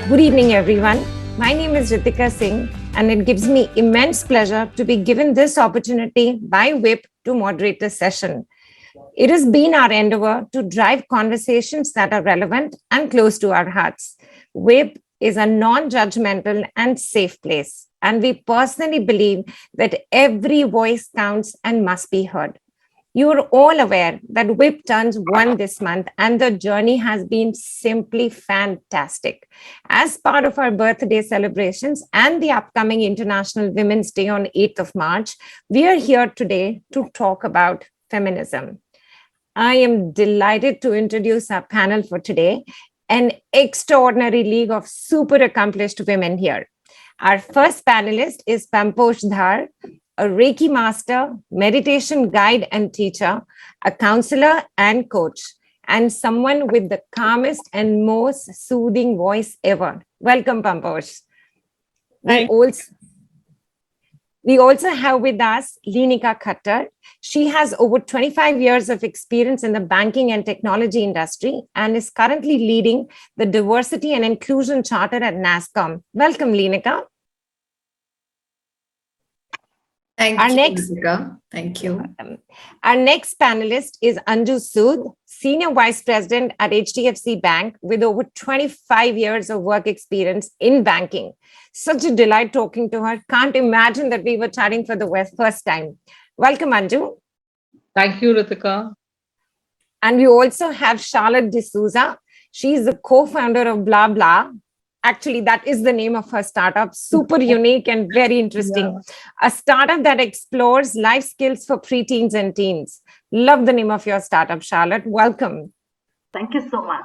Good evening, everyone. My name is Ritika Singh, and it gives me immense pleasure to be given this opportunity by WiP to moderate this session. It has been our endeavor to drive conversations that are relevant and close to our hearts. WiP is a non-judgmental and safe place, and we personally believe that every voice counts and must be heard. You are all aware that WiP turns 1 this month, and the journey has been simply fantastic. As part of our birthday celebrations and the upcoming International Women's Day on 8th of March, we are here today to talk about feminism. I am delighted to introduce our panel for today, an extraordinary league of super accomplished women here. Our first panelist is Pamposh Dhar, a Reiki master, meditation guide and teacher, a counselor and coach, and someone with the calmest and most soothing voice ever. Welcome, Pamposh. We also have with us Leenika Khattar. She has over 25 years of experience in the banking and technology industry and is currently leading the Diversity and Inclusion Charter at Nasscom. Welcome, Leenika. Thank you, Ritika. Thank you. Our next panelist is Anju Sud, Senior Vice President at HDFC Bank with over 25 years of work experience in banking. Such a delight talking to her. Can't imagine that we were chatting for the first time. Welcome, Anju. Thank you, Ritika. And we also have Charlotte D'Souza. She's the co-founder of Blah Blah. Actually, that is the name of her startup. Super unique and very interesting. Yeah. A startup that explores life skills for preteens and teens. Love the name of your startup, Charlotte. Welcome. Thank you so much.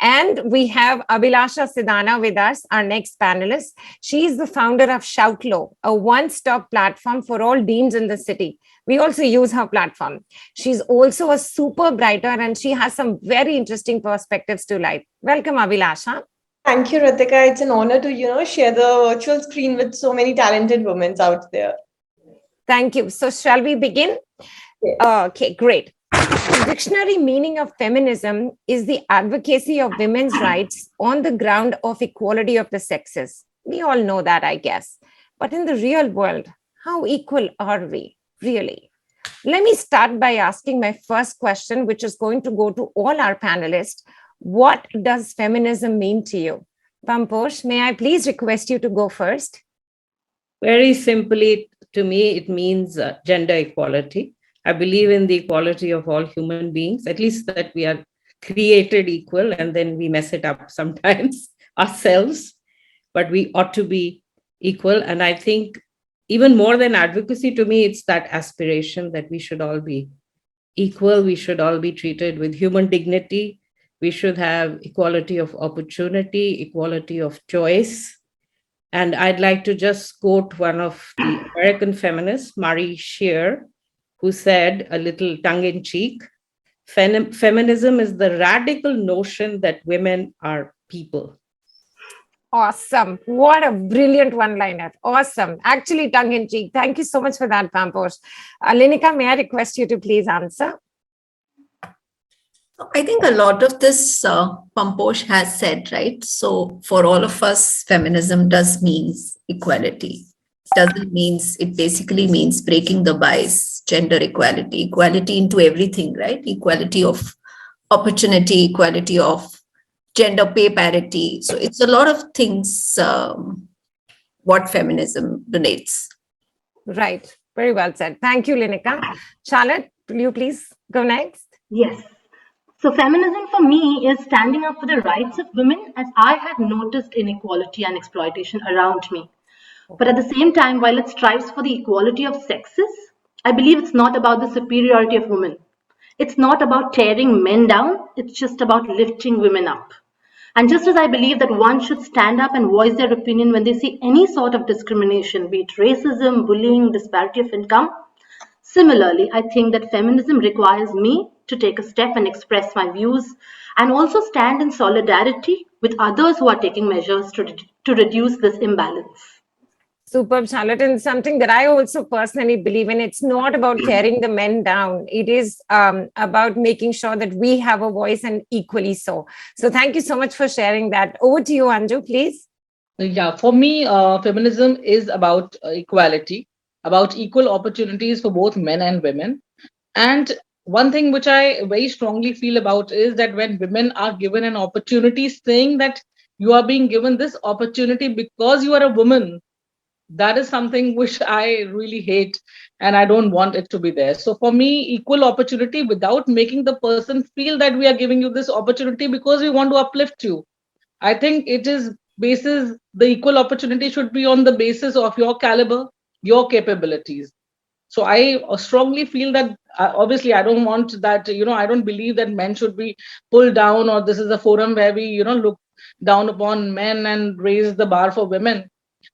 And we have Abhilasha Sidana with us, our next panelist. She is the founder of Shoutlo, a one-stop platform for all deans in the city. We also use her platform. She's also a super writer and she has some very interesting perspectives to life. Welcome, Abhilasha. Thank you, Ritika. It's an honor to, share the virtual screen with so many talented women out there. Thank you. So shall we begin? Yes. Okay, great. The dictionary meaning of feminism is the advocacy of women's rights on the ground of equality of the sexes. We all know that, I guess. But in the real world, how equal are we, really? Let me start by asking my first question, which is going to go to all our panelists. What does feminism mean to you? Pamposh, may I please request you to go first? Very simply, to me, it means gender equality. I believe in the equality of all human beings, at least that we are created equal and then we mess it up sometimes ourselves, but we ought to be equal. And I think even more than advocacy, to me, it's that aspiration that we should all be equal. We should all be treated with human dignity. We should have equality of opportunity, equality of choice. And I'd like to just quote one of the American feminists, Marie Scheer, who said, a little tongue-in-cheek, feminism is the radical notion that women are people. Awesome. What a brilliant one-liner. Awesome. Actually, tongue-in-cheek. Thank you so much for that, Pamposh. Leenika, may I request you to please answer? I think a lot of this Pamposh has said, right? So for all of us, feminism does means equality. It basically means breaking the bias, gender equality into everything, right? Equality of opportunity, equality of gender pay parity. So it's a lot of things what feminism donates. Right. Very well said. Thank you, Leenika. Charlotte, will you please go next? Yes. So feminism for me is standing up for the rights of women as I have noticed inequality and exploitation around me. But at the same time, while it strives for the equality of sexes, I believe it's not about the superiority of women. It's not about tearing men down. It's just about lifting women up. And just as I believe that one should stand up and voice their opinion when they see any sort of discrimination, be it racism, bullying, disparity of income, similarly, I think that feminism requires me to take a step and express my views and also stand in solidarity with others who are taking measures to reduce this imbalance. Superb, Charlotte, and something that I also personally believe in. It's not about tearing the men down. It is about making sure that we have a voice, and equally so. So thank you so much for sharing that. Over to you, Anju, please. Yeah, for me, feminism is about equality, about equal opportunities for both men and women. And one thing which I very strongly feel about is that when women are given an opportunity, saying that you are being given this opportunity because you are a woman, that is something which I really hate, and I don't want it to be there. So for me, equal opportunity without making the person feel that we are giving you this opportunity because we want to uplift you. I think it is basis the equal opportunity should be on the basis of your caliber, your capabilities. So I strongly feel that obviously I don't want that, I don't believe that men should be pulled down, or this is a forum where we, look down upon men and raise the bar for women.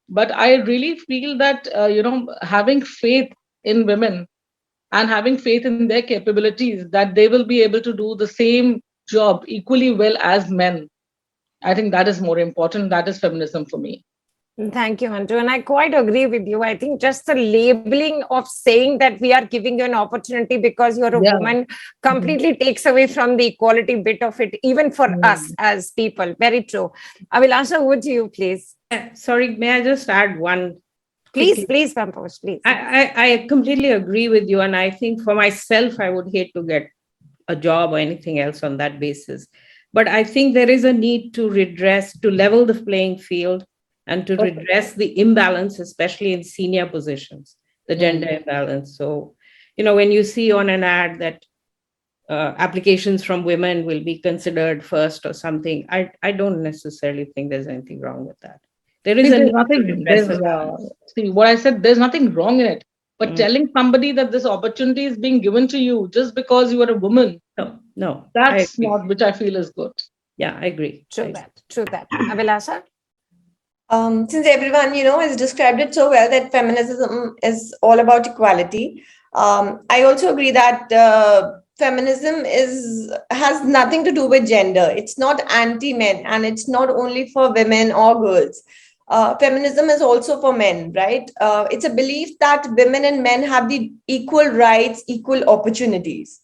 But I really feel that, having faith in women and having faith in their capabilities, that they will be able to do the same job equally well as men. I think that is more important. That is feminism for me. Thank you, Anju. And I quite agree with you. I think just the labeling of saying that we are giving you an opportunity because you're a woman completely takes away from the equality bit of it, even for us as people. Very true. Abhilasha, would you please? Sorry, may I just add one? Please, Pamposh, please. I completely agree with you. And I think for myself, I would hate to get a job or anything else on that basis. But I think there is a need to level the playing field and to redress the imbalance, especially in senior positions, the gender imbalance. So, when you see on an ad that applications from women will be considered first or something, I don't necessarily think there's anything wrong with that. There is nothing. See, what I said, there's nothing wrong in it. But telling somebody that this opportunity is being given to you just because you are a woman, no, that's not which I feel is good. Yeah, I agree. True that. Abhilasha? Since everyone, has described it so well that feminism is all about equality, I also agree that feminism has nothing to do with gender. It's not anti-men, and it's not only for women or girls. Feminism is also for men, right? It's a belief that women and men have the equal rights, equal opportunities.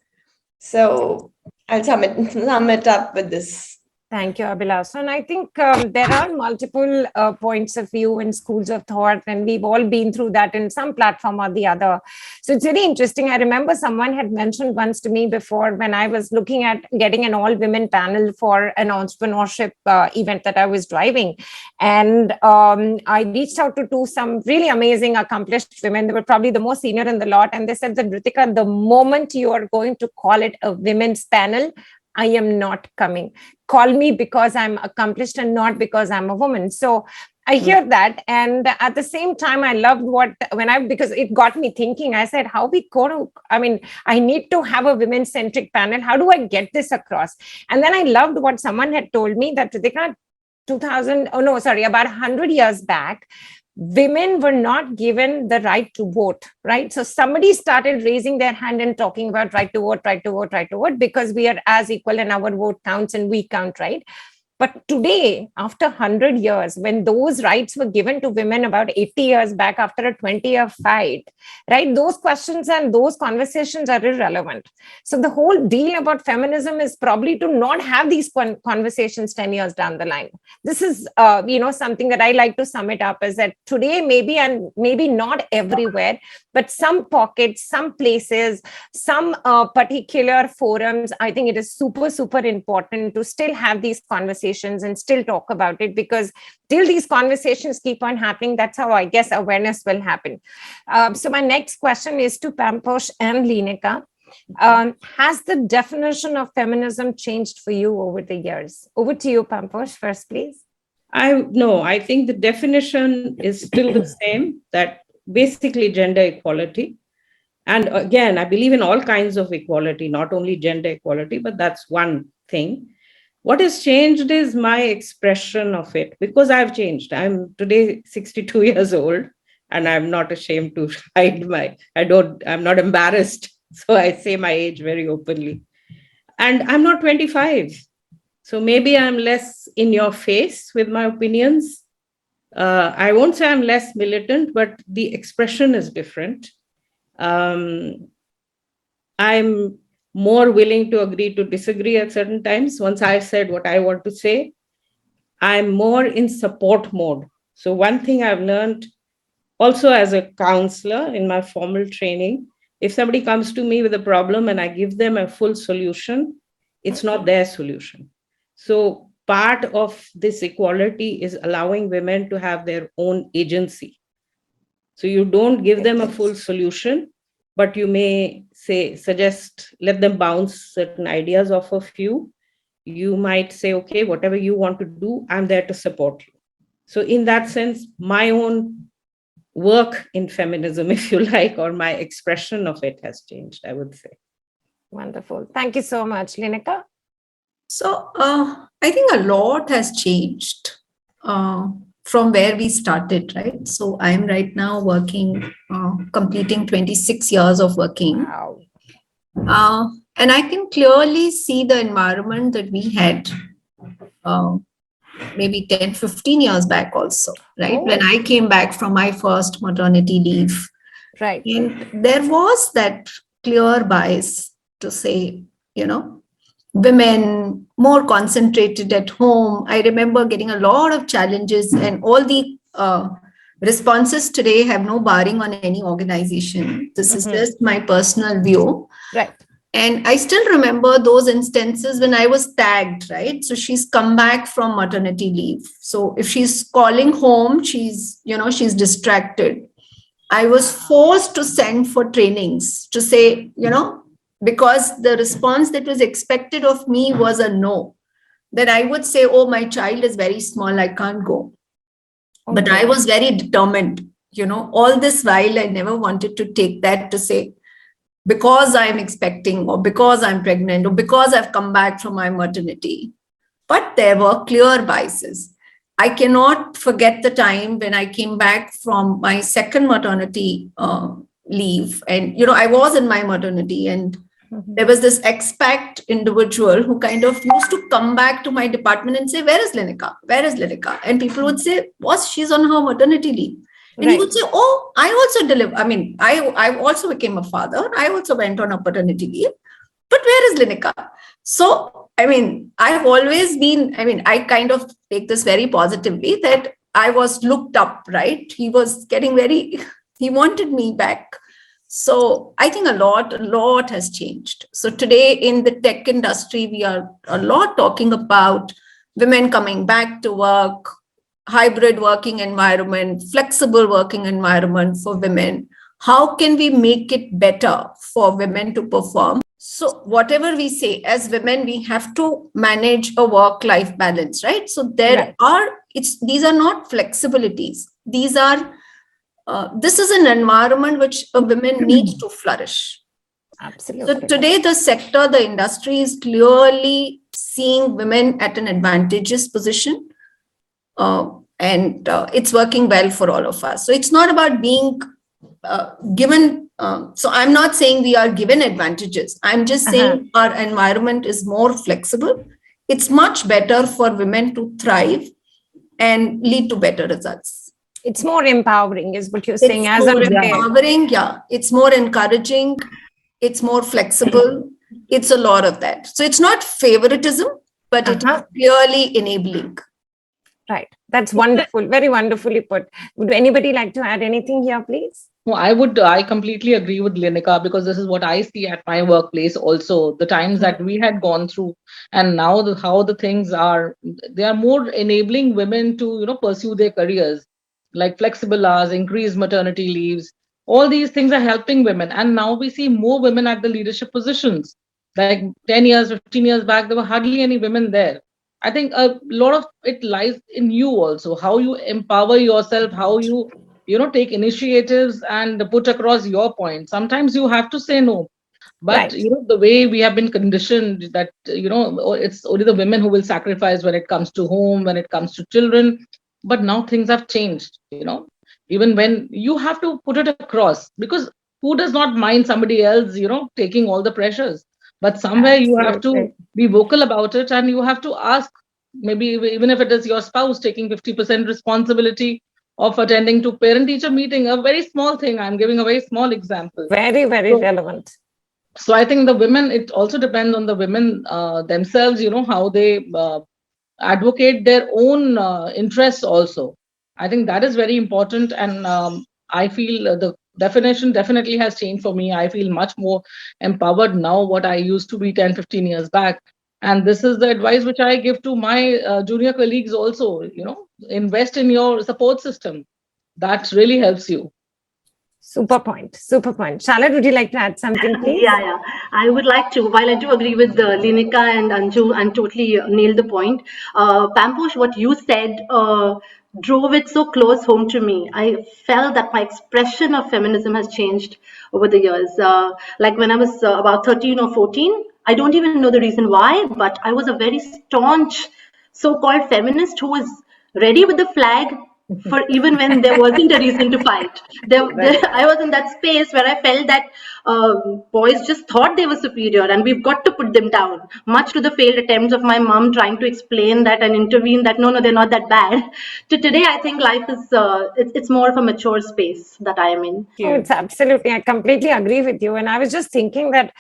So I'll sum it up with this. Thank you, Abhilasha. And I think there are multiple points of view and schools of thought, and we've all been through that in some platform or the other. So it's really interesting. I remember someone had mentioned once to me before, when I was looking at getting an all-women panel for an entrepreneurship event that I was driving. And I reached out to some really amazing, accomplished women. They were probably the most senior in the lot. And they said that, Ritika, the moment you are going to call it a women's panel, I am not coming. Call me because I'm accomplished and not because I'm a woman. So I hear that. And at the same time, I loved because it got me thinking. I said, I need to have a women-centric panel. How do I get this across? And then I loved what someone had told me that Ritika, about 100 years back, women were not given the right to vote, right? So somebody started raising their hand and talking about right to vote, because we are as equal and our vote counts and we count, right? But today, after 100 years, when those rights were given to women about 80 years back after a 20-year fight, right, those questions and those conversations are irrelevant. So the whole deal about feminism is probably to not have these conversations 10 years down the line. This is, something that I like to sum it up, is that today, maybe and maybe not everywhere, but some pockets, some places, some particular forums, I think it is super, super important to still have these conversations and still talk about it, because till these conversations keep on happening, that's how I guess awareness will happen. So my next question is to Pamposh and Leenika. Has the definition of feminism changed for you over the years? Over to you, Pamposh, first, please. I think the definition is still the same, that basically gender equality. And again, I believe in all kinds of equality, not only gender equality, but that's one thing. What has changed is my expression of it, because I've changed. I'm today 62 years old, and I'm not ashamed to hide I'm not embarrassed. So I say my age very openly. And I'm not 25. So maybe I'm less in your face with my opinions. I won't say I'm less militant, but the expression is different. I'm more willing to agree to disagree at certain times. Once I've said what I want to say, I'm more in support mode. So one thing I've learned also as a counselor in my formal training, if somebody comes to me with a problem and I give them a full solution, it's not their solution. So part of this equality is allowing women to have their own agency. So you don't give them a full solution, but you may suggest, let them bounce certain ideas off of you. You might say, okay, whatever you want to do, I'm there to support you. So in that sense, my own work in feminism, if you like, or my expression of it has changed, I would say. Wonderful. Thank you so much, Leenika. So I think a lot has changed from where we started, right? So I'm right now working, completing 26 years of working. Wow. And I can clearly see the environment that we had maybe 10, 15 years back also, right? Oh. When I came back from my first maternity leave. Right. And there was that clear bias to say, women more concentrated at home. I remember getting a lot of challenges, and all the responses today have no bearing on any organization. This is just my personal view. Right. And I still remember those instances when I was tagged, right? So she's come back from maternity leave. So if she's calling home, she's distracted. I was forced to send for trainings to say, because the response that was expected of me was a no. Then I would say, oh, my child is very small, I can't go. Okay. But I was very determined, all this while I never wanted to take that to say, because I'm expecting, or because I'm pregnant, or because I've come back from my maternity. But there were clear biases. I cannot forget the time when I came back from my second maternity leave. And, I was in my maternity, and there was this expat individual who kind of used to come back to my department and say, where is Leenika? Where is Leenika? And people would say, boss, she's on her maternity leave. And he would say, oh, I also deliver. I mean, I also became a father. I also went on a paternity leave. But where is Leenika? So, I've always been, I kind of take this very positively that I was looked up, right? He was getting he wanted me back. So I think a lot has changed. So today in the tech industry, we are a lot talking about women coming back to work, hybrid working environment, flexible working environment for women. How can we make it better for women to perform? So whatever we say, as women, we have to manage a work-life balance, right? So these are not flexibilities. These are, this is an environment which a woman needs to flourish. Absolutely. So today the industry is clearly seeing women at an advantageous position. And it's working well for all of us. So it's not about being given. So I'm not saying we are given advantages. I'm just saying our environment is more flexible. It's much better for women to thrive and lead to better results. It's more empowering, is what you're saying. It's more empowering, yeah. It's more encouraging. It's more flexible. It's a lot of that. So it's not favoritism, but it is clearly enabling. Right. That's wonderful. Very wonderfully put. Would anybody like to add anything here, please? No, I completely agree with Leenika, because this is what I see at my workplace also. The times that we had gone through, and now how the things are, they are more enabling women to, pursue their careers, like flexible hours, increased maternity leaves. All these things are helping women. And now we see more women at the leadership positions. Like 10 years, 15 years back, there were hardly any women there. I think a lot of it lies in you also, how you empower yourself, how you take initiatives and put across your point. Sometimes you have to say no. But, the way we have been conditioned that, it's only the women who will sacrifice when it comes to home, when it comes to children. But now things have changed, even when you have to put it across, because who does not mind somebody else, taking all the pressures? But somewhere you have to be vocal about it, and you have to ask maybe even if it is your spouse taking 50% responsibility of attending to parent-teacher meeting, a very small thing. I'm giving a very small example. Very, very relevant. So I think the women, it also depends on the women themselves, how they advocate their own interests also. I think that is very important. And I feel the definition definitely has changed for me. I feel much more empowered now what I used to be 10, 15 years back. And this is the advice which I give to my junior colleagues also, invest in your support system. That really helps you. Super point. Super point. Charlotte, would you like to add something, please? Yeah. I would like to. While I do agree with Leenika and Anju and totally nailed the point, Pamposh, what you said drove it so close home to me. I felt that my expression of feminism has changed over the years. Like when I was about 13 or 14, I don't even know the reason why, but I was a very staunch so-called feminist who was ready with the flag for even when there wasn't a reason to fight. I was in that space where I felt that boys just thought they were superior and we've got to put them down, much to the failed attempts of my mom trying to explain that and intervene that no, they're not that bad. To today, I think life is, it's more of a mature space that I am in. Oh, it's absolutely, I completely agree with you. And I was just thinking that,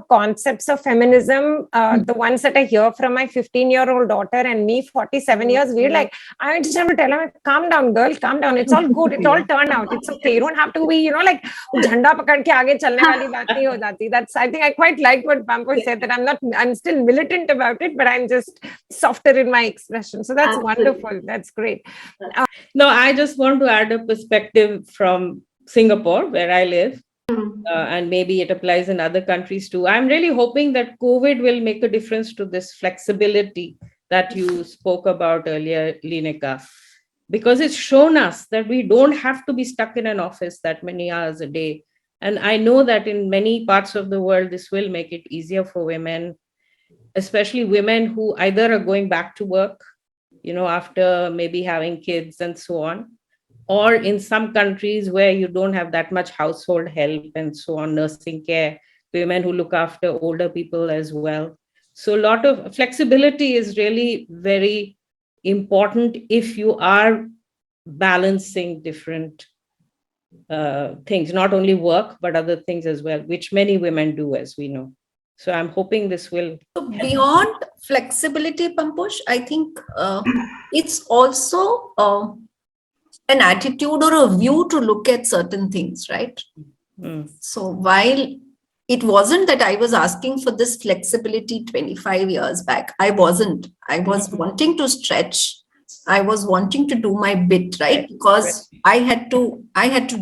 concepts of feminism, the ones that I hear from my 15-year-old daughter and me, 47 years, we're like, I just have to tell her, calm down, girl, calm down. It's all good. It all turned out. It's okay. You don't have to be, like, झंडा पकड़ के आगे चलने वाली बात नहीं हो जाती. That's, I think I quite like what Pamposh said, that I'm still militant about it, but I'm just softer in my expression. So that's wonderful. That's great. No, I just want to add a perspective from Singapore, where I live. And maybe it applies in other countries too. I'm really hoping that COVID will make a difference to this flexibility that you spoke about earlier, Leenika, because it's shown us that we don't have to be stuck in an office that many hours a day. And I know that in many parts of the world, this will make it easier for women, especially women who either are going back to work, after maybe having kids and so on, or in some countries where you don't have that much household help and so on, nursing care, women who look after older people as well. So a lot of flexibility is really very important if you are balancing different things, not only work, but other things as well, which many women do, as we know. So I'm hoping this will. So beyond flexibility, Pamposh, I think it's also an attitude or a view to look at certain things, right? So while it wasn't that I was asking for this flexibility 25 years back, I wasn't. I was wanting to stretch. I was wanting to do my bit, right? Because I had to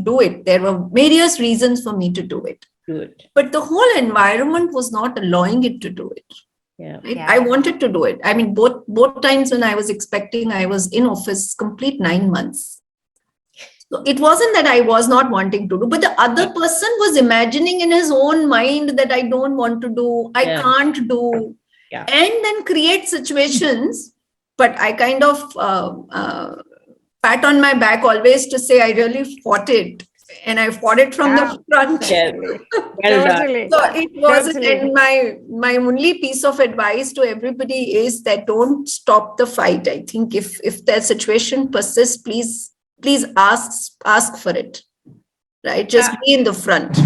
do it. There were various reasons for me to do it. Good. But the whole environment was not allowing it to do it. Yeah. Right? I wanted to do it. I mean, both times when I was expecting, I was in office complete 9 months. So it wasn't that I was not wanting to do, but the other person was imagining in his own mind that I don't want to do, I can't do, and then create situations. But I kind of pat on my back always to say I really fought it. And I fought it from the front. Totally. So it was, and my only piece of advice to everybody is that don't stop the fight. I think if the situation persists, please ask for it. Right? Just be in the front.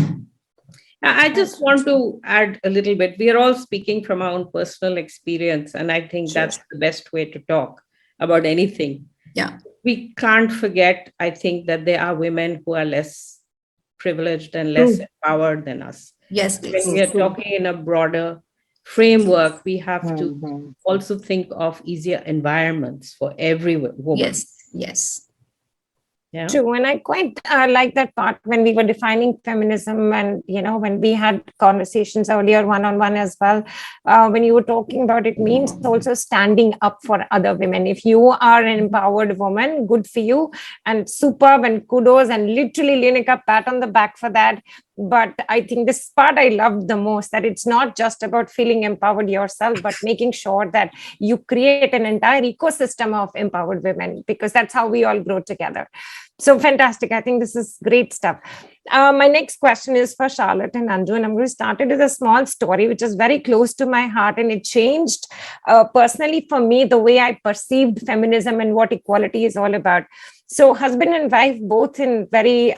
I just want to add a little bit. We are all speaking from our own personal experience, and I think that's the best way to talk about anything. Yeah. We can't forget, I think, that there are women who are less privileged and less empowered than us. Yes. When we are talking in a broader framework, we have to also think of easier environments for every woman. Yes. Yeah. True. And I quite like that part when we were defining feminism and, when we had conversations earlier one-on-one as well, when you were talking about it means also standing up for other women. If you are an empowered woman, good for you and superb and kudos and literally, Leenika, pat on the back for that. But I think this part I love the most, that it's not just about feeling empowered yourself, but making sure that you create an entire ecosystem of empowered women, because that's how we all grow together. So fantastic. I think this is great stuff. My next question is for Charlotte and Anju, and I'm going to start it with a small story, which is very close to my heart, and it changed personally for me the way I perceived feminism and what equality is all about. So husband and wife both in very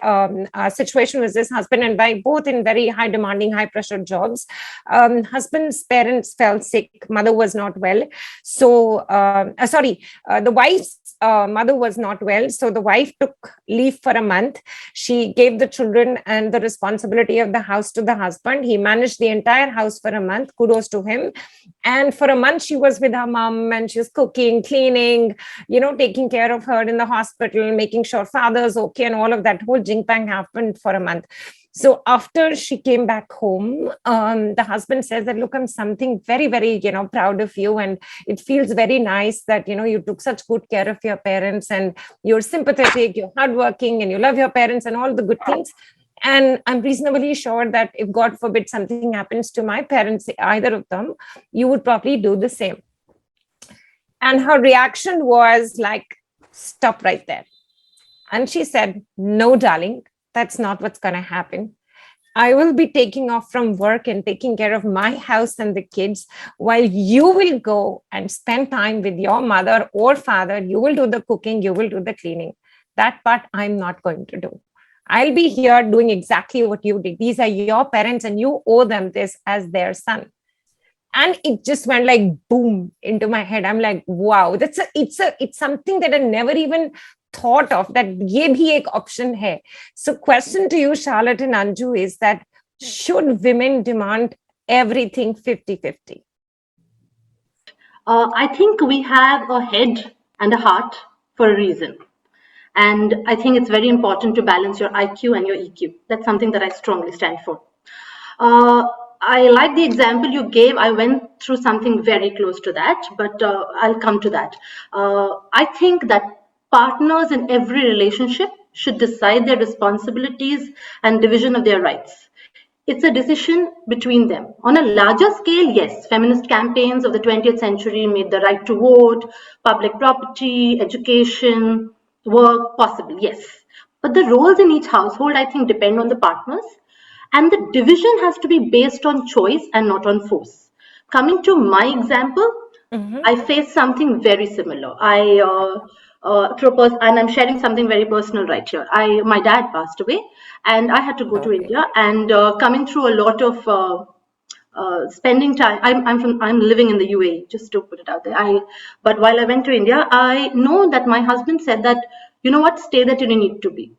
situation was this, husband and wife both in very high demanding, high pressure jobs. Husband's parents fell sick, mother was not well. So the wife's mother was not well. So the wife took leave for a month. She gave the children and the responsibility of the house to the husband. He managed the entire house for a month. Kudos to him. And for a month, she was with her mom, and she was cooking, cleaning, taking care of her in the hospital, making sure father's okay, and all of that whole jing-pang happened for a month. So after she came back home, the husband says that, look, I'm something very, very, proud of you. And it feels very nice that, you took such good care of your parents, and you're sympathetic, you're hardworking, and you love your parents and all the good things. And I'm reasonably sure that if God forbid something happens to my parents, either of them, you would probably do the same. And her reaction was like, stop right there. And she said, no, darling, that's not what's going to happen. I will be taking off from work and taking care of my house and the kids, while you will go and spend time with your mother or father. You will do the cooking, you will do the cleaning. That part I'm not going to do. I'll be here doing exactly what you did. These are your parents, and you owe them this as their son. And it just went like boom into my head. I'm like, wow, it's something that I never even thought of, that ye bhi ek option hai. So question to you, Charlotte and Anju, is that should women demand everything 50-50? I think we have a head and a heart for a reason. And I think it's very important to balance your IQ and your EQ. That's something that I strongly stand for. I like the example you gave. I went through something very close to that, but I'll come to that. I think that partners in every relationship should decide their responsibilities and division of their rights. It's a decision between them. On a larger scale, yes, feminist campaigns of the 20th century made the right to vote, public property, education, work possible, yes. But the roles in each household, I think, depend on the partners. And the division has to be based on choice and not on force. Coming to my example, I faced something very similar. And I'm sharing something very personal right here. My dad passed away, and I had to go to India. And coming through a lot of spending time, I'm living in the UAE, just to put it out there. But while I went to India, I know that my husband said that, you know what, stay that you need to be.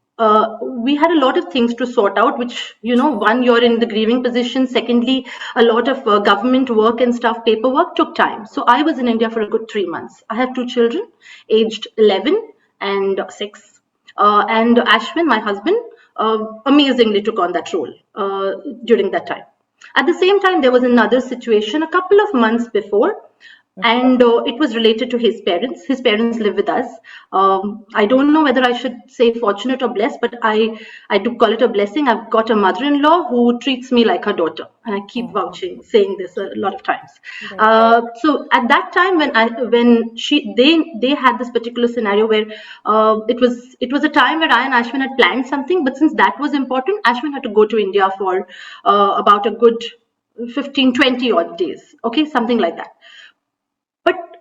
We had a lot of things to sort out, which, one, you're in the grieving position. Secondly, a lot of government work and stuff, paperwork took time. So I was in India for a good 3 months. I have 2 children, aged 11 and 6. And Ashwin, my husband, amazingly took on that role during that time. At the same time, there was another situation a couple of months before, and it was related to his parents. His parents live with us. I don't know whether I should say fortunate or blessed, but I do call it a blessing. I've got a mother-in-law who treats me like her daughter, and I keep saying this a lot of times. So at that time, when they had this particular scenario where it was a time where I and Ashwin had planned something, but since that was important, Ashwin had to go to India for about a good 15-20 odd days. Okay, something like that.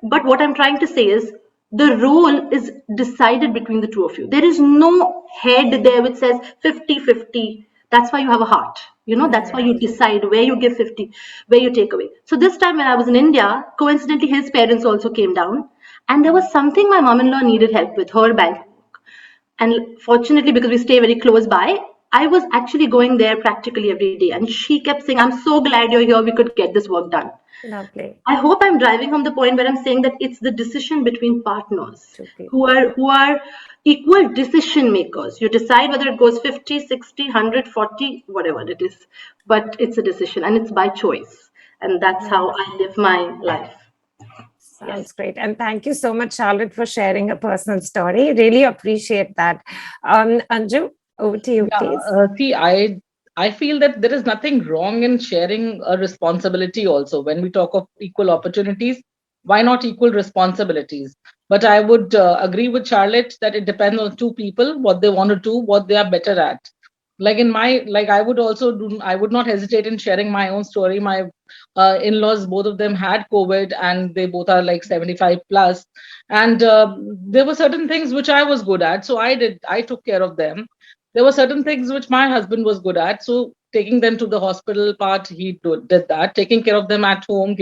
But what I'm trying to say is the role is decided between the two of you. There is no head there which says 50-50. That's why you have a heart. That's why you decide where you give 50, where you take away. So this time when I was in India, coincidentally, his parents also came down. And there was something my mom-in-law needed help with, her bank book. And fortunately, because we stay very close by, I was actually going there practically every day. And she kept saying, I'm so glad you're here. We could get this work done. Lovely. I hope I'm driving home the point where I'm saying that it's the decision between partners who are equal decision makers. You decide whether it goes 50, 60, 100, 40, whatever it is. But it's a decision, and it's by choice. And that's how I live my life. Sounds great. And thank you so much, Charlotte, for sharing a personal story. Really appreciate that. Anju, over to you, please. See, I feel that there is nothing wrong in sharing a responsibility also. When we talk of equal opportunities, why not equal responsibilities? But I would agree with Charlotte that it depends on two people, what they want to do, what they are better at. Like in my, like I would also do, I would not hesitate in sharing my own story. My in-laws, both of them had COVID and they both are like 75 plus. And there were certain things which I was good at. So I took care of them. There were certain things which my husband was good at. So taking them to the hospital part, did that. Taking care of them at home,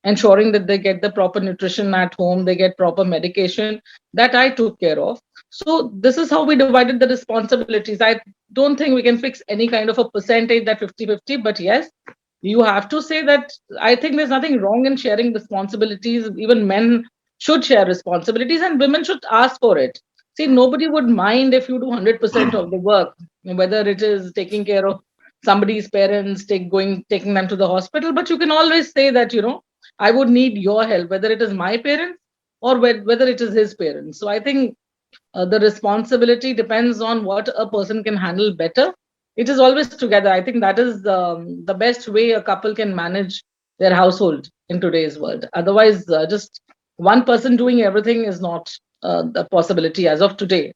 ensuring that they get the proper nutrition at home, they get proper medication, that I took care of. So this is how we divided the responsibilities. I don't think we can fix any kind of a percentage that 50-50, but yes, you have to say that I think there's nothing wrong in sharing responsibilities. Even men should share responsibilities and women should ask for it. See, nobody would mind if you do 100% of the work, whether it is taking care of somebody's parents, taking them to the hospital. But you can always say that, I would need your help, whether it is my parents or whether it is his parents. So I think the responsibility depends on what a person can handle better. It is always together. I think that is the best way a couple can manage their household in today's world. Otherwise, just one person doing everything is not the possibility as of today.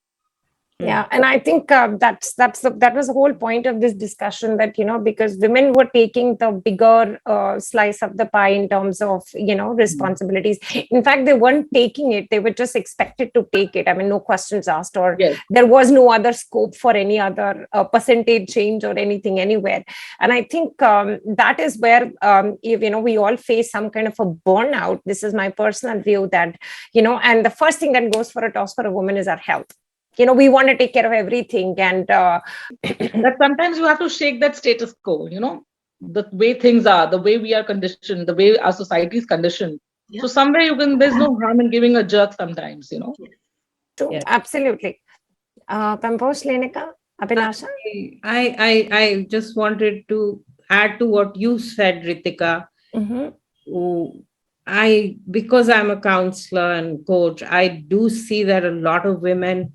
Yeah, and I think that was the whole point of this discussion, that because women were taking the bigger slice of the pie in terms of responsibilities. In fact, they weren't taking it; they were just expected to take it. I mean, no questions asked, or Yes. There was no other scope for any other percentage change or anything anywhere. And I think that is where we all face some kind of a burnout. This is my personal view, that and the first thing that goes for a toss for a woman is our health. We want to take care of everything, and that sometimes you have to shake that status quo, the way things are, the way we are conditioned, the way our society is conditioned. Yeah. So somewhere there's no harm in giving a jerk sometimes, True. Yeah. Absolutely. Pamposh, Leenika, Abhilasha? I just wanted to add to what you said, Ritika. Mm-hmm. Because I'm a counselor and coach, I do see that a lot of women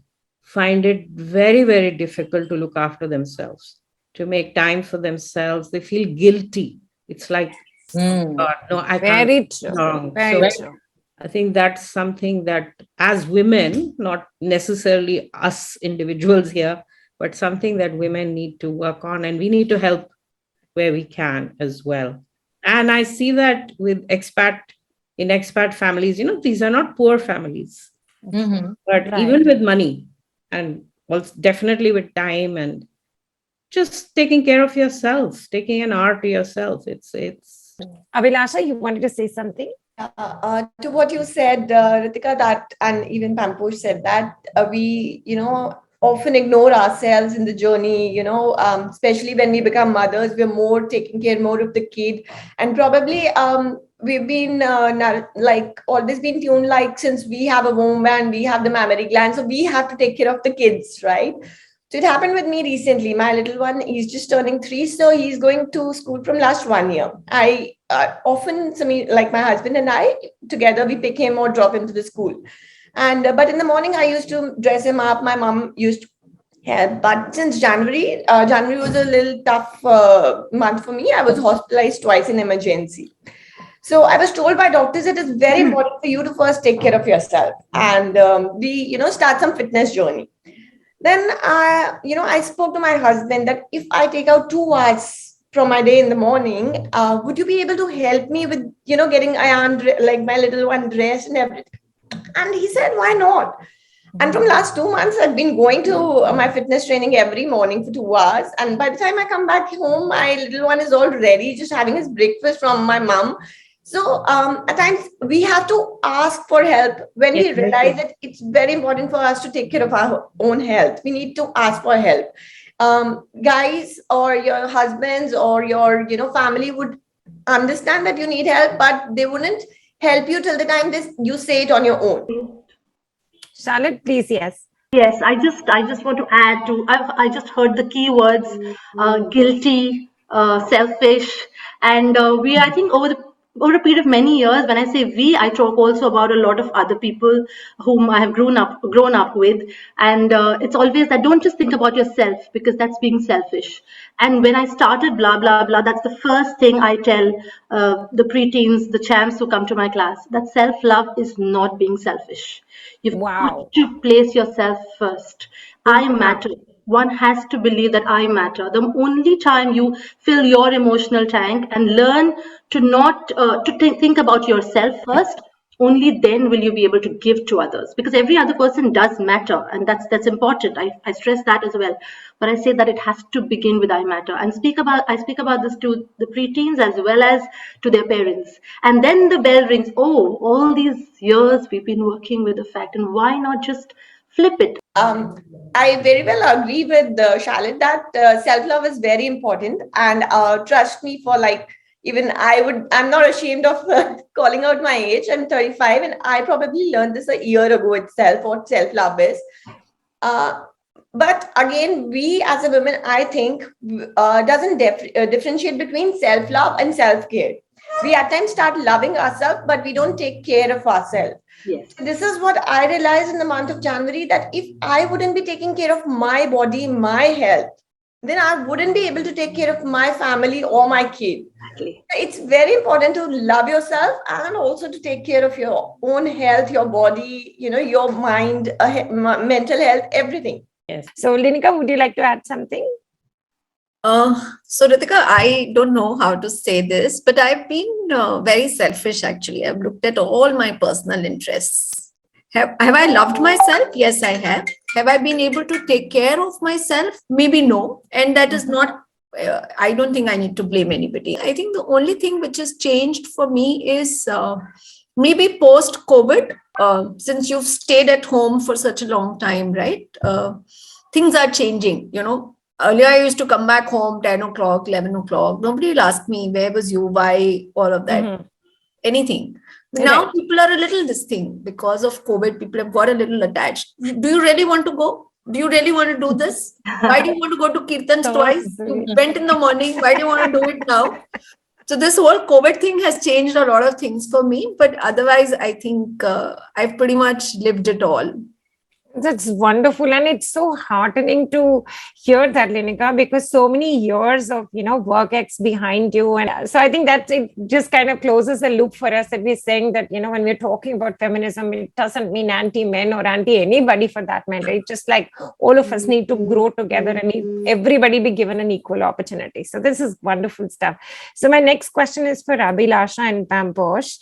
find it very, very difficult to look after themselves, to make time for themselves. They feel guilty. It's like, God, no, I can't. Very true. Very true. I think that's something that as women, not necessarily us individuals here, but something that women need to work on, and we need to help where we can as well. And I see that with expat families, these are not poor families, but right. Even with money, and also definitely with time, and just taking care of yourself, taking an hour to yourself. It's. Abhilasha, you wanted to say something? To what you said, Ritika, that, and even Pamposh said that we, often ignore ourselves in the journey, especially when we become mothers. We're more taking care more of the kid, and probably we've been always been tuned, like, since we have a womb and we have the mammary gland, so we have to take care of the kids, right? So it happened with me recently. My little one, he's just turning 3, so he's going to school from last 1 year. I often, like my husband and I together, we pick him or drop him to the school. And but in the morning, I used to dress him up. My mom used to help. But since January was a little tough month for me. I was hospitalized twice in emergency. So I was told by doctors it is very important for you to first take care of yourself, and we start some fitness journey. Then I spoke to my husband that if I take out 2 hours from my day in the morning, would you be able to help me with getting like my little one dressed and everything? And he said, why not? And from last 2 months, I've been going to my fitness training every morning for 2 hours. And by the time I come back home, my little one is all ready, just having his breakfast from my mom. So at times we have to ask for help when we realize that it's very important for us to take care of our own health. We need to ask for help. Guys or your husbands or your family would understand that you need help, but they wouldn't help you till the time you say it on your own. Charlotte, please. Yes. Yes, I just want to add to. I just heard the key words: guilty, selfish, and I think over the over a period of many years, when I say we, I talk also about a lot of other people whom I have grown up with, and it's always that don't just think about yourself, because that's being selfish. And when I started blah blah blah, that's the first thing I tell the preteens, the champs who come to my class, that self-love is not being selfish. You've got to place yourself first. I matter. One has to believe that I matter. The only time you fill your emotional tank and learn to not think about yourself first, only then will you be able to give to others, because every other person does matter, and that's important. I stress that as well, but I say that it has to begin with I matter, and I speak about this to the preteens as well as to their parents. And then the bell rings. Oh, all these years we've been working with the fact, and why not just flip it? I very well agree with Charlotte that self-love is very important, and trust me, for like, even I'm not ashamed of calling out my age. I'm 35, and I probably learned this a year ago itself, what self-love is. But again, we as a woman, I think, doesn't differentiate between self-love and self-care. We at times start loving ourselves, but we don't take care of ourselves. Yes. This is what I realized in the month of January, that if I wouldn't be taking care of my body, my health, then I wouldn't be able to take care of my family or my kid. Exactly. It's very important to love yourself and also to take care of your own health, your body, your mind, mental health, everything. Yes. So, Leenika, would you like to add something? So Ritika, I don't know how to say this, but I've been very selfish actually. I've looked at all my personal interests. Have I loved myself? Yes, I have. Have I been able to take care of myself? Maybe no. And that is not, I don't think I need to blame anybody. I think the only thing which has changed for me is maybe post-COVID, since you've stayed at home for such a long time, right? Things are changing, Earlier, I used to come back home 10 o'clock, 11 o'clock. Nobody will ask me, where was you, why, all of that, anything. Now, people are a little distinct because of COVID. People have got a little attached. Do you really want to go? Do you really want to do this? Why do you want to go to Kirtans twice? You went in the morning. Why do you want to do it now? So this whole COVID thing has changed a lot of things for me. But otherwise, I think I've pretty much lived it all. That's wonderful. And it's so heartening to hear that, Leenika, because so many years of, work X behind you. And so I think that it just kind of closes the loop for us, that we're saying that, when we're talking about feminism, it doesn't mean anti-men or anti-anybody for that matter. It's just like all of us need to grow together and everybody be given an equal opportunity. So this is wonderful stuff. So my next question is for Abhilasha and Pamposh.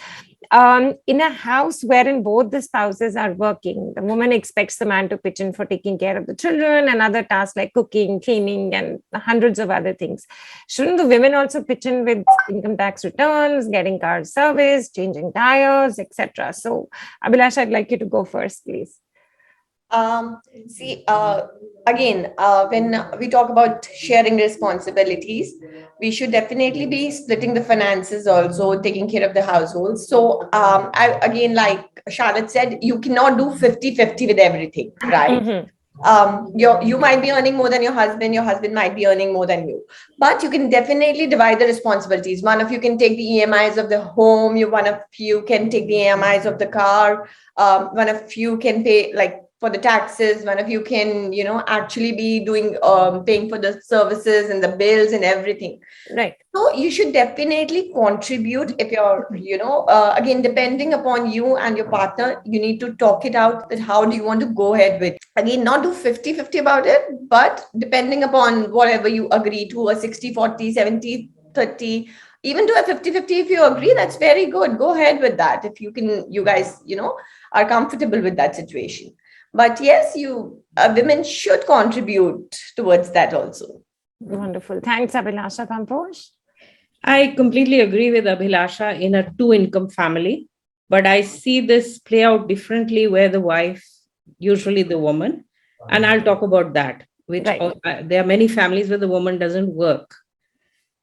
In a house wherein both the spouses are working, the woman expects the man to pitch in for taking care of the children and other tasks like cooking, cleaning, and hundreds of other things. Shouldn't the women also pitch in with income tax returns, getting car service, changing tires, etc.? So, Abhilasha, I'd like you to go first, please. Again, when we talk about sharing responsibilities, we should definitely be splitting the finances, also taking care of the household. So like Charlotte said, you cannot do 50-50 with everything, right? You might be earning more than your husband might be earning more than you, but you can definitely divide the responsibilities. One of you can take the EMIs of the home, one of you can take the EMIs of the car, one of you can pay for the taxes, one of you can actually be doing paying for the services and the bills and everything, right? So you should definitely contribute. If you're again, depending upon you and your partner, you need to talk it out, that how do you want to go ahead with. Again, not do 50-50 about it, but depending upon whatever you agree to, a 60-40, 70-30, even to a 50-50, if you agree, that's very good. Go ahead with that. If you guys are comfortable with that situation. But yes, women should contribute towards that also. Wonderful. Thanks, Abhilasha. Pamposh? I completely agree with Abhilasha in a two-income family, but I see this play out differently where the wife, usually the woman, and I'll talk about that, which there are many families where the woman doesn't work.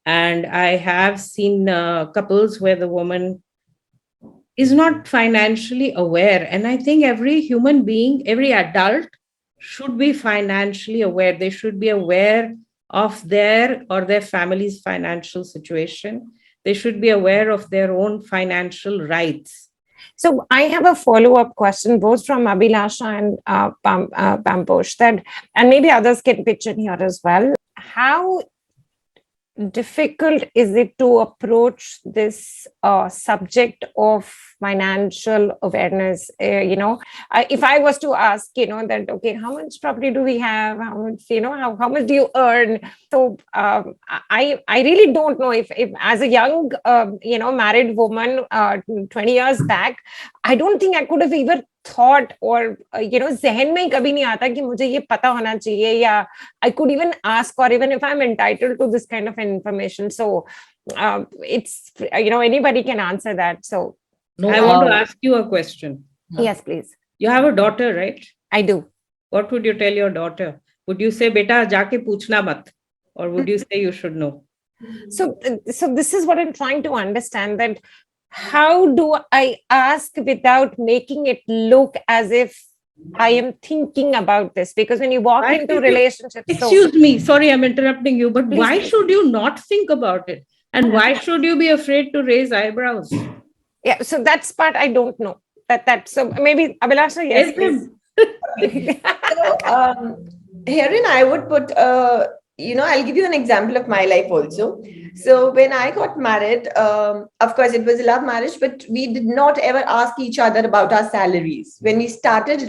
And I have seen couples where the woman is not financially aware. And I think every human being, every adult should be financially aware. They should be aware of their or their family's financial situation. They should be aware of their own financial rights. So I have a follow-up question, both from Abhilasha and Pamposh, and maybe others can pitch in here as well. How difficult is it to approach this subject of financial awareness? If I was to ask, that, okay, how much property do we have? How much, how much do you earn? So I really don't know if as a young, married woman 20 years back, I don't think I could have even thought or जहन में कभी नहीं आता कि मुझे ये पता होना चाहिए, या I could even ask, or even if I'm entitled to this kind of information. So it's anybody can answer that. So No, I want to ask you a question. Yes, please. You have a daughter, right? I do. What would you tell your daughter? Would you say, "Beta, jaake पूछना मत," or would you say you should know? So this is what I'm trying to understand, that how do I ask without making it look as if I am thinking about this? Because when you walk into relationships... Excuse me, sorry, I'm interrupting you, but why please. should you not think about it? And why should you be afraid to raise eyebrows? Yeah, so that's part I don't know. So maybe Abhilasha, yes, please. Herein I would put, I'll give you an example of my life also. So when I got married, of course, it was a love marriage, but we did not ever ask each other about our salaries. When we started,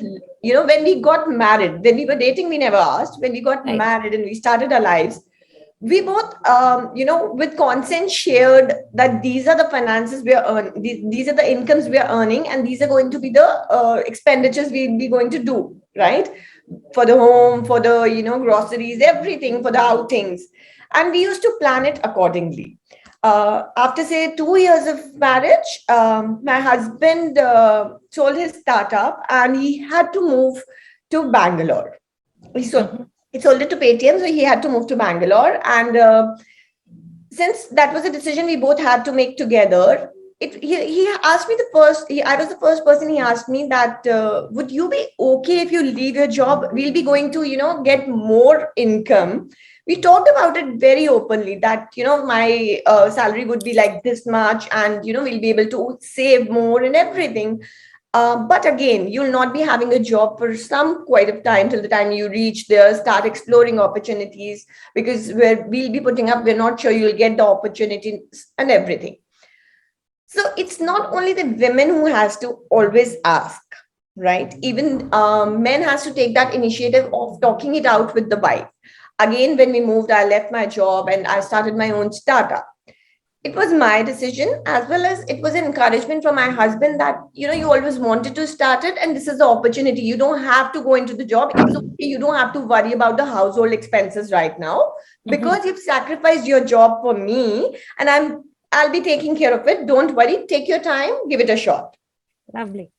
when we got married, when we were dating, we never asked. When we got married and we started our lives, we both, with consent shared that these are the finances we are earning, these are the incomes we are earning, and these are going to be the expenditures we'll be going to do, right? For the home, for the, groceries, everything, for the outings. And we used to plan it accordingly. After, say, 2 years of marriage, my husband sold his startup and he had to move to Bangalore. He sold it to Paytm, so he had to move to Bangalore. And since that was a decision we both had to make together, he asked me I was the first person he asked me that, would you be okay if you leave your job? We'll be going to, get more income. We talked about it very openly that, my salary would be like this much and, we'll be able to save more and everything. But again, you'll not be having a job for some quite of time till the time you reach there, start exploring opportunities, because we'll be putting up, we're not sure you'll get the opportunities and everything. So it's not only the women who has to always ask, right? Even men has to take that initiative of talking it out with the wife. Again, when we moved, I left my job and I started my own startup. It was my decision, as well as it was an encouragement from my husband that, you always wanted to start it and this is the opportunity. You don't have to go into the job. It's okay. You don't have to worry about the household expenses right now because you've sacrificed your job for me and I'll be taking care of it. Don't worry. Take your time. Give it a shot. Lovely.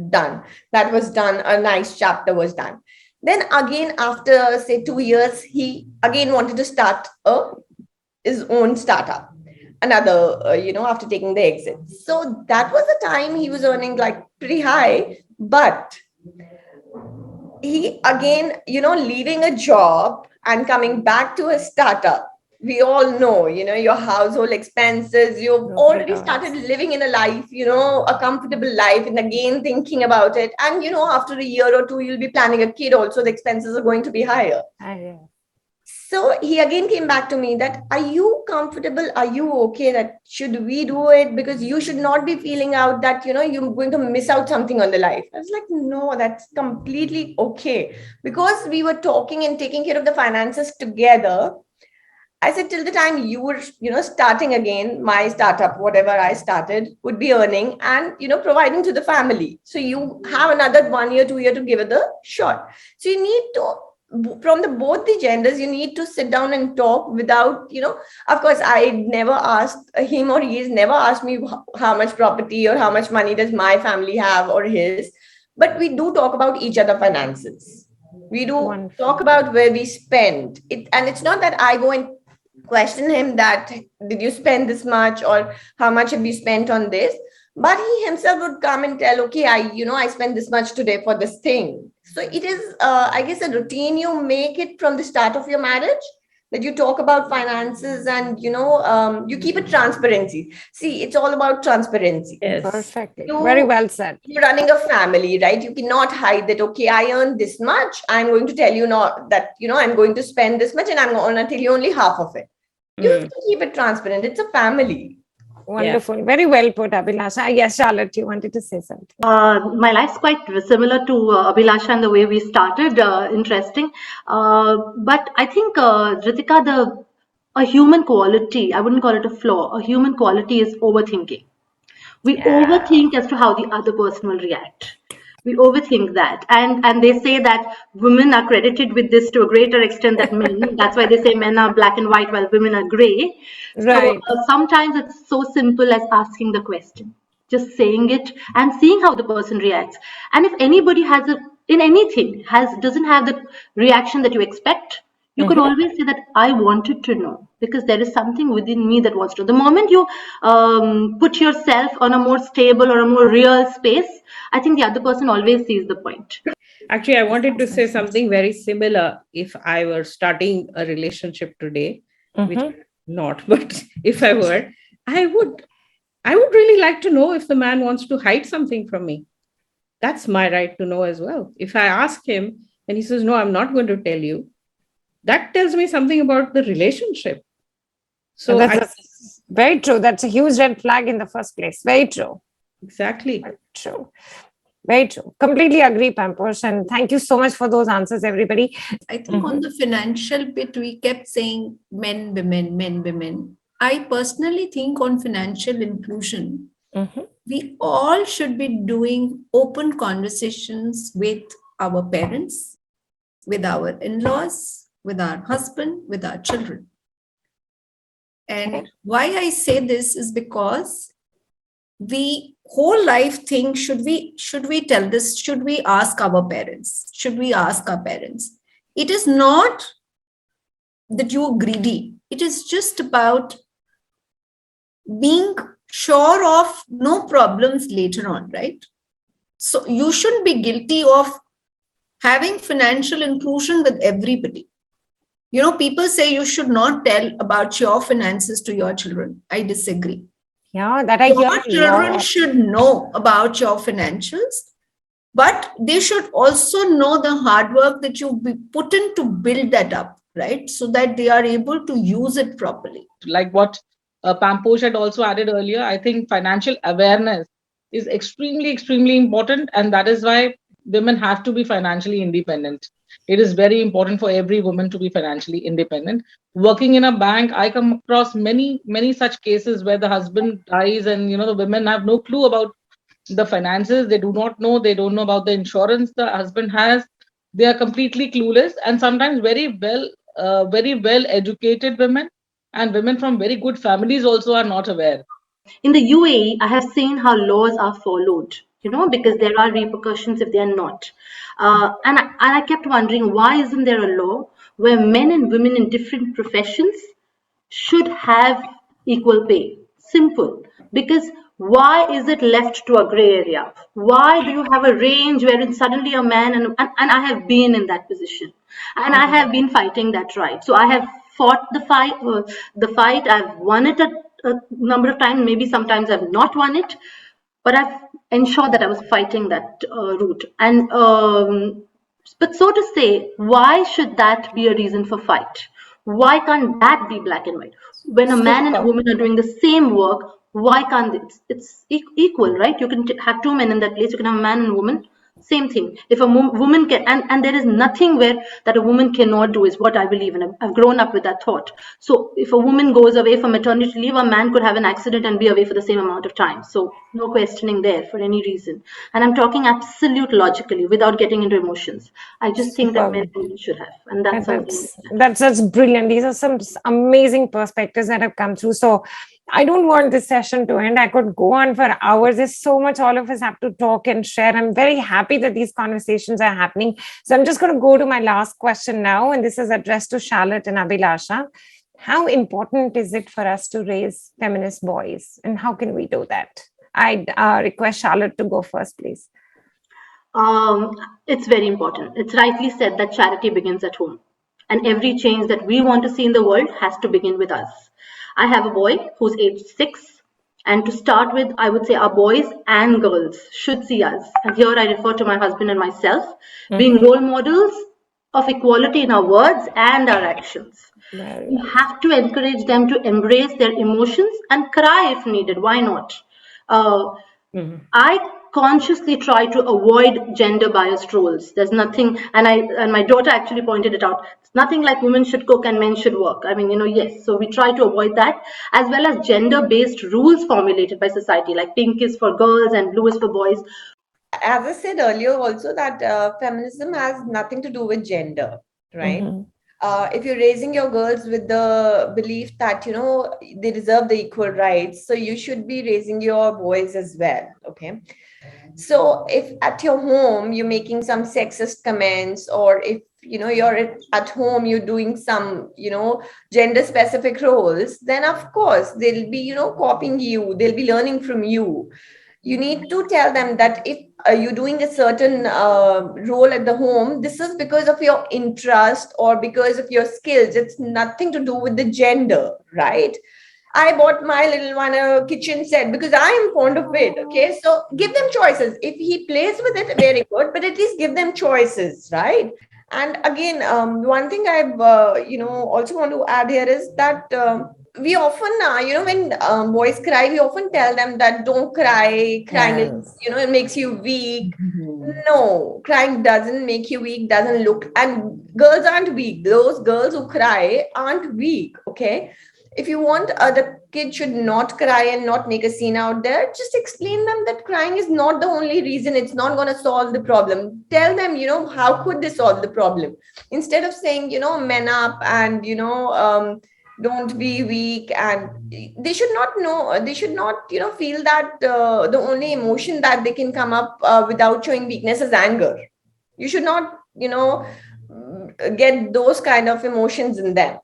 Done. That was done. A nice chapter was done. Then again, after, say, 2 years, he again wanted to start his own startup. Another, after taking the exit. So that was the time he was earning like pretty high, but he again, leaving a job and coming back to a startup. We all know, your household expenses, you've already started living in a life, a comfortable life, and again thinking about it. And, after a year or two, you'll be planning a kid also, the expenses are going to be higher. So he again came back to me that, are you comfortable? Are you okay? That should we do it? Because you should not be feeling out that, you're going to miss out something on the life. I was like, no, that's completely okay. Because we were talking and taking care of the finances together. I said, till the time you were, starting again, my startup, whatever I started, would be earning and, providing to the family. So you have another 1 year, 2 year to give it a shot. So you need to, from both the genders, you need to sit down and talk without, of course, I never asked him or he's never asked me how much property or how much money does my family have or his, but we do talk about each other finances. We do talk about where we spend it. And it's not that I go and question him that, did you spend this much or how much have you spent on this? But he himself would come and tell, okay, I spent this much today for this thing. So it is, I guess, a routine you make it from the start of your marriage. that you talk about finances and, you keep it transparency. See, it's all about transparency. Yes. Perfectly. Very well said. You're running a family, right? You cannot hide that, okay, I earn this much. I'm going to tell you not that, I'm going to spend this much and I'm going to tell you only half of it. You have to keep it transparent. It's a family. Wonderful. Yeah. Very well put, Abhilasha. Yes, Charlotte, you wanted to say something. My life's quite similar to Abhilasha and the way we started. Interesting. But I think, Ritika, a human quality, I wouldn't call it a flaw, a human quality is overthinking. We overthink as to how the other person will react. We overthink that. And they say that women are credited with this to a greater extent than men. That's why they say men are black and white while women are gray. Right. So sometimes it's so simple as asking the question, just saying it and seeing how the person reacts. And if anybody doesn't have the reaction that you expect, you could always say that I wanted to know, because there is something within me that wants to. The moment you put yourself on a more stable or a more real space, I think the other person always sees the point. Actually, I wanted to say something very similar. If I were starting a relationship today, which I'm not, but if I were, I would really like to know if the man wants to hide something from me. That's my right to know as well. If I ask him and he says, no, I'm not going to tell you, that tells me something about the relationship. So that's very true. That's a huge red flag in the first place. Very true. Exactly. Very true. Very true. Completely agree, Pamposh. And thank you so much for those answers, everybody. I think on the financial bit, we kept saying men, women, men, women. I personally think on financial inclusion, we all should be doing open conversations with our parents, with our in-laws, with our husband, with our children. And why I say this is because we whole life think, should we tell this? Should we ask our parents? Should we ask our parents? It is not that you're greedy. It is just about being sure of no problems later on, right? So you shouldn't be guilty of having financial inclusion with everybody. People say you should not tell about your finances to your children. I disagree. Yeah, that I hear. Your children should know about your financials, but they should also know the hard work that you put in to build that up, right? So that they are able to use it properly. Like what Pamposh had also added earlier, I think financial awareness is extremely, extremely important. And that is why women have to be financially independent. It is very important for every woman to be financially independent. Working in a bank, I come across many, many such cases where the husband dies and, the women have no clue about the finances. They do not know. They don't know about the insurance the husband has. They are completely clueless, and sometimes very well educated women and women from very good families also are not aware. In the UAE, I have seen how laws are followed, because there are repercussions if they are not. And I kept wondering, why isn't there a law where men and women in different professions should have equal pay? Simple. Because why is it left to a gray area? Why do you have a range wherein suddenly a man and I have been in that position, and I have been fighting that right. So I have fought the fight. I've won it a number of times. Maybe sometimes I've not won it, but I've ensured that I was fighting that route. And but so to say, why should that be a reason for fight? Why can't that be black and white? When a man and a woman are doing the same work, why can't it's equal, right? You can have two men in that place. You can have a man and a woman. Same thing. If a woman can, and there is nothing where that a woman cannot do, is what I believe in. I've grown up with that thought. So if a woman goes away for maternity leave, a man could have an accident and be away for the same amount of time. So no questioning there for any reason. And I'm talking absolute logically, without getting into emotions. I just think that men and women should have, and that's brilliant. These are some amazing perspectives that have come through. So I don't want this session to end. I could go on for hours. There's so much all of us have to talk and share. I'm very happy that these conversations are happening. So I'm just going to go to my last question now. And this is addressed to Charlotte and Abhilasha. How important is it for us to raise feminist boys? And how can we do that? I'd request Charlotte to go first, please. It's very important. It's rightly said that charity begins at home. And every change that we want to see in the world has to begin with us. I have a boy who's age 6. And to start with, I would say our boys and girls should see us. And here I refer to my husband and myself, being role models of equality in our words and our actions. We have to encourage them to embrace their emotions and cry if needed. Why not? I consciously try to avoid gender biased roles. There's nothing, and my daughter actually pointed it out. It's nothing like women should cook and men should work. I mean, yes. So we try to avoid that, as well as gender based rules formulated by society, like pink is for girls and blue is for boys. As I said earlier, also that feminism has nothing to do with gender, right? If you're raising your girls with the belief that they deserve the equal rights, so you should be raising your boys as well. Okay, so if at your home you're making some sexist comments, or if you're at home you're doing some gender specific roles, then of course they'll be copying you, they'll be learning from you. You need to tell them that if you're doing a certain role at the home, this is because of your interest or because of your skills. It's nothing to do with the gender, right? I bought my little one a kitchen set because I am fond of it. Okay, so give them choices. If he plays with it, very good, but at least give them choices, right? And again, one thing I've also want to add here is that we often, when boys cry, we often tell them that don't cry. Crying is, it makes you weak. No, crying doesn't make you weak, doesn't look, and girls aren't weak. Those girls who cry aren't weak, okay? If you want the kid should not cry and not make a scene out there, just explain them that crying is not the only reason. It's not going to solve the problem. Tell them, how could they solve the problem? Instead of saying, man up and, don't be weak. And they should not feel that the only emotion that they can come up without showing weakness is anger. You should not, get those kind of emotions in them.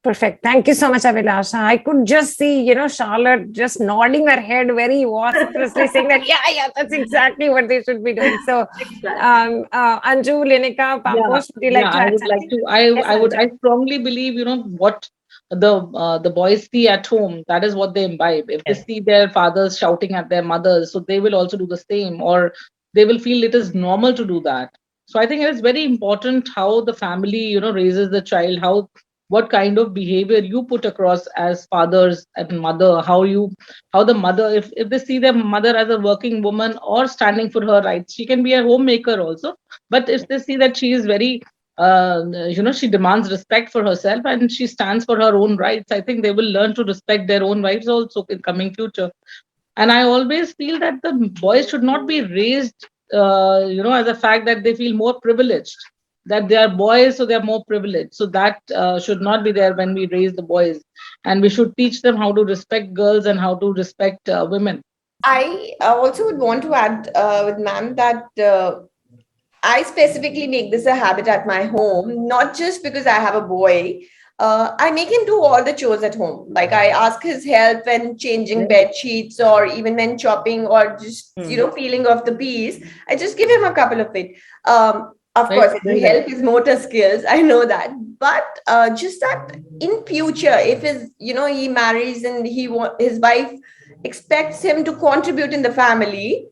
Perfect. Thank you so much, Abhilasha. I could just see, Charlotte just nodding her head very vociferously, saying that, yeah, that's exactly what they should be doing. So, Anju, Leenika, Pamposh, would you like to add something? I strongly believe, what the boys see at home, that is what they imbibe. If they see their fathers shouting at their mothers, so they will also do the same, or they will feel it is normal to do that. So I think it is very important how the family, raises the child, what kind of behavior you put across as fathers and mother, how the mother, if they see their mother as a working woman or standing for her rights, she can be a homemaker also. But if they see that she is very, she demands respect for herself and she stands for her own rights, I think they will learn to respect their own rights also in coming future. And I always feel that the boys should not be raised, as a fact that they feel more privileged, that they are boys, so they are more privileged. So that should not be there when we raise the boys. And we should teach them how to respect girls and how to respect women. I also would want to add with ma'am that I specifically make this a habit at my home, not just because I have a boy. I make him do all the chores at home. Like I ask his help when changing bed sheets or even when chopping or just, peeling off the peas. I just give him a couple of it. Of course, it will help his motor skills. I know that. But just that in future, if he marries and his wife expects him to contribute in the family,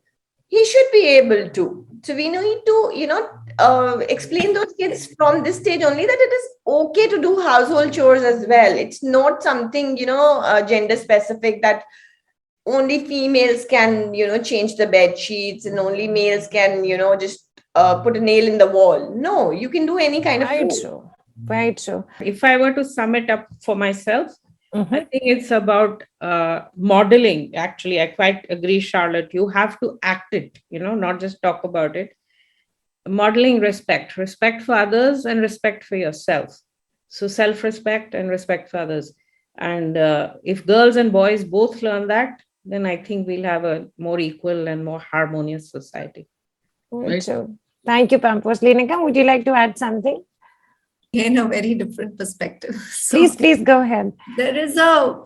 he should be able to. So we need to, explain those kids from this stage only that it is okay to do household chores as well. It's not something, gender specific that only females can, change the bed sheets and only males can, just put a nail in the wall. No, you can do any kind of True. Right, true. If I were to sum it up for myself, I think it's about modeling. Actually, I quite agree, Charlotte. You have to act it, not just talk about it. Modeling respect for others and respect for yourself. So self-respect and respect for others. And if girls and boys both learn that, then I think we'll have a more equal and more harmonious society. Right. So, thank you, Pamposh. Leenika, would you like to add something? In a very different perspective. So Please go ahead. there is a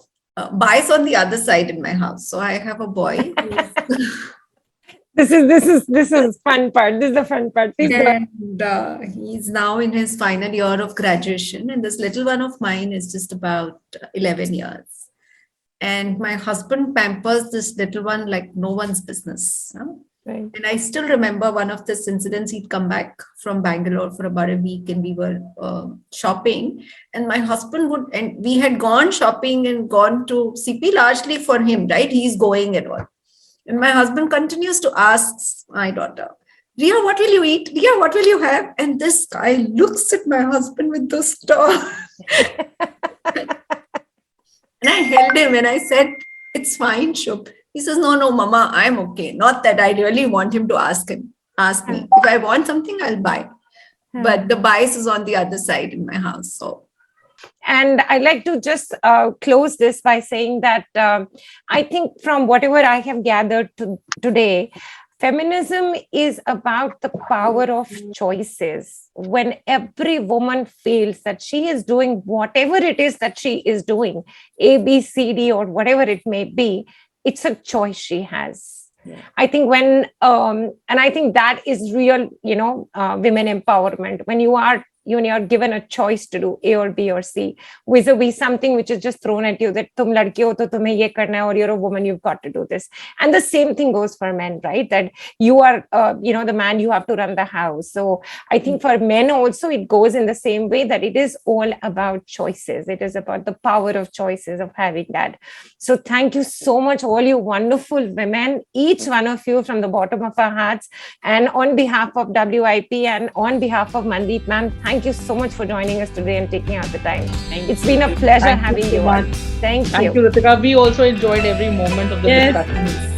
bias on the other side in my house. So I have a boy This is fun part. This is the fun part. Please go ahead. And he's now in his final year of graduation, and this little one of mine is just about 11 years. And my husband pampers this little one like no one's business. Huh? Right. And I still remember one of these incidents. He'd come back from Bangalore for about a week, and we were shopping. And my husband and we had gone shopping and gone to CP largely for him, right? He's going and all. And my husband continues to ask my daughter, Ria, what will you eat? Ria, what will you have? And this guy looks at my husband with the star. And I held him and I said, it's fine, Shubh. He says, no, Mama, I'm okay. Not that I really want him to ask me. If I want something, I'll buy. But the bias is on the other side in my house. So. And I'd like to just close this by saying that I think from whatever I have gathered today, feminism is about the power of choices. When every woman feels that she is doing whatever it is that she is doing, A, B, C, D, or whatever it may be, it's a choice she has. Yeah. I think and I think that is real, women empowerment. When you're given a choice to do A or B or C, vis-a-vis something which is just thrown at you that tum ladki ho to tumhe ye karna hai, or you're a woman, you've got to do this. And the same thing goes for men, right? That you are, the man, you have to run the house. So I think for men also, it goes in the same way, that it is all about choices. It is about the power of choices, of having that. So thank you so much, all you wonderful women, each one of you, from the bottom of our hearts. And on behalf of WiP and on behalf of Mandeep ma'am, thank you so much for joining us today and taking out the time. It's been a pleasure having you on. Thank you. Thank you, Ritika. We also enjoyed every moment of the discussion.